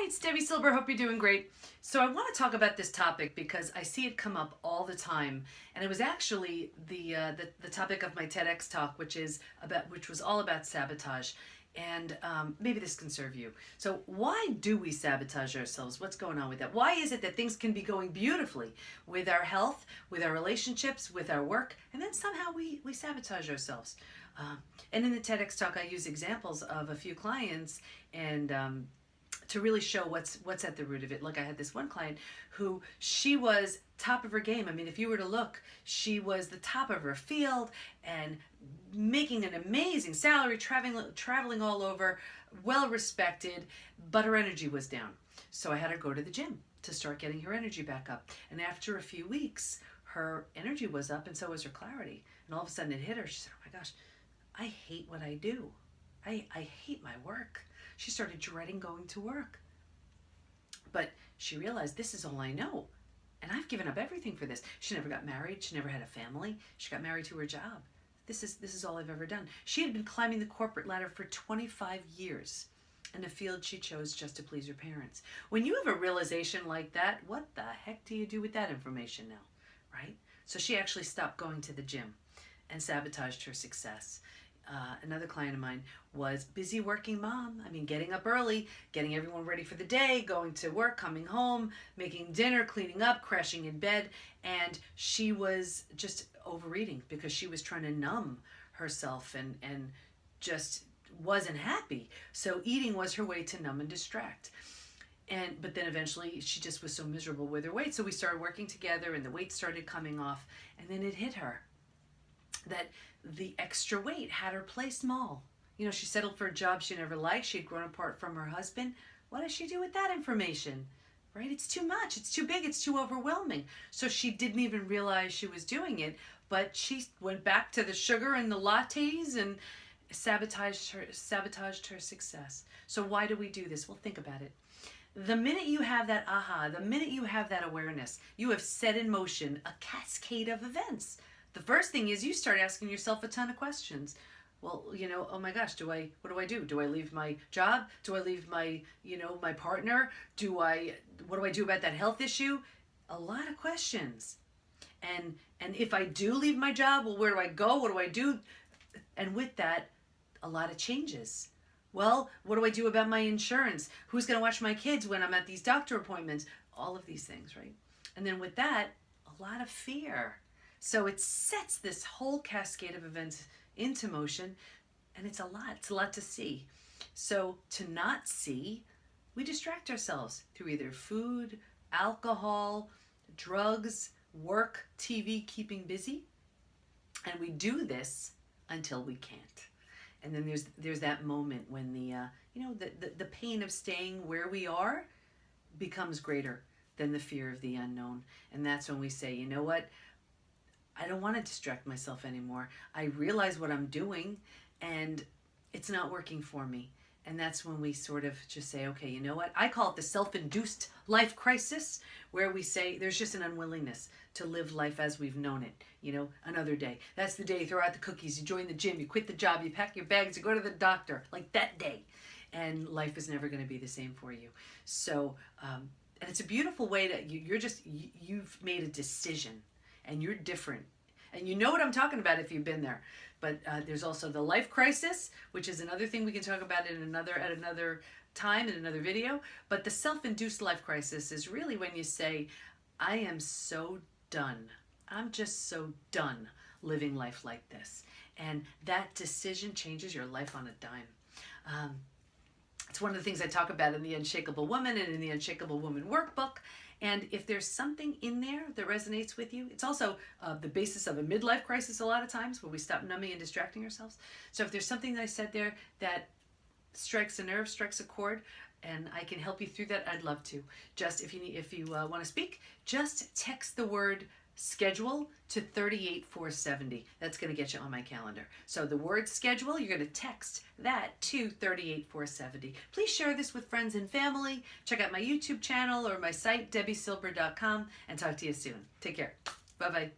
Hi, it's Debbie Silber. Hope you're doing great. So I want to talk about this topic because I see it come up all the time, and it was actually the topic of my TEDx talk, which was all about sabotage, and maybe this can serve you. So why do we sabotage ourselves? What's going on with that? Why is it that things can be going beautifully with our health, with our relationships, with our work, and then somehow we sabotage ourselves? And in the TEDx talk, I use examples of a few clients and to really show what's at the root of it. Look, I had this one client who she was top of her game. I mean, if you were to look, she was the top of her field and making an amazing salary, traveling all over, well respected, but her energy was down. So I had her go to the gym to start getting her energy back up. And after a few weeks, her energy was up and so was her clarity. And all of a sudden it hit her. She said, "Oh my gosh, I hate what I do. I hate my work." She started dreading going to work. But she realized, this is all I know. And I've given up everything for this. She never got married. She never had a family. She got married to her job. This is all I've ever done. She had been climbing the corporate ladder for 25 years in a field she chose just to please her parents. When you have a realization like that, what the heck do you do with that information now, right? So she actually stopped going to the gym and sabotaged her success. Another client of mine was busy working mom. I mean, getting up early, getting everyone ready for the day, going to work, coming home, making dinner, cleaning up, crashing in bed. And she was just overeating because she was trying to numb herself and just wasn't happy. So eating was her way to numb and distract. But then eventually she just was so miserable with her weight. So we started working together and the weight started coming off. And then it hit her that the extra weight had her play small. You know, she settled for a job she never liked. She had grown apart from her husband. What does she do with that information? Right? It's too much. It's too big. It's too overwhelming. So she didn't even realize she was doing it, but she went back to the sugar and the lattes and sabotaged her success. So why do we do this? Well, think about it. The minute you have that aha, the minute you have that awareness, you have set in motion a cascade of events. The first thing is you start asking yourself a ton of questions. Well, oh my gosh, what do I do? Do I leave my job? Do I leave my, my partner? What do I do about that health issue? A lot of questions. And if I do leave my job, well, where do I go? What do I do? And with that, a lot of changes. Well, what do I do about my insurance? Who's going to watch my kids when I'm at these doctor appointments? All of these things, right? And then with that, a lot of fear. So it sets this whole cascade of events into motion, and it's a lot to see. So to not see, we distract ourselves through either food, alcohol, drugs, work, TV, keeping busy, and we do this until we can't. And then there's that moment when the pain of staying where we are becomes greater than the fear of the unknown, and that's when we say, you know what? I don't want to distract myself anymore. I realize what I'm doing and it's not working for me. And that's when we sort of just say, okay, you know what? I call it the self-induced life crisis, where we say there's just an unwillingness to live life as we've known it, another day. That's the day you throw out the cookies, you join the gym, you quit the job, you pack your bags, you go to the doctor, like that day. And life is never going to be the same for you. So, and it's a beautiful way you've made a decision. And you're different. And you know what I'm talking about if you've been there. But there's also the life crisis, which is another thing we can talk about at another time in another video. But the self-induced life crisis is really when you say, I am so done. I'm just so done living life like this. And that decision changes your life on a dime. It's one of the things I talk about in The Unshakable Woman and in the Unshakable Woman workbook. And if there's something in there that resonates with you, it's also the basis of a midlife crisis a lot of times, where we stop numbing and distracting ourselves. So if there's something that I said there that strikes a nerve, strikes a chord, and I can help you through that, I'd love to. Just if you want to speak, just text the word schedule to 38470. That's going to get you on my calendar. So the word schedule, you're going to text that to 38470. Please share this with friends and family. Check out my YouTube channel or my site, debisilber.com, and talk to you soon. Take care. Bye-bye.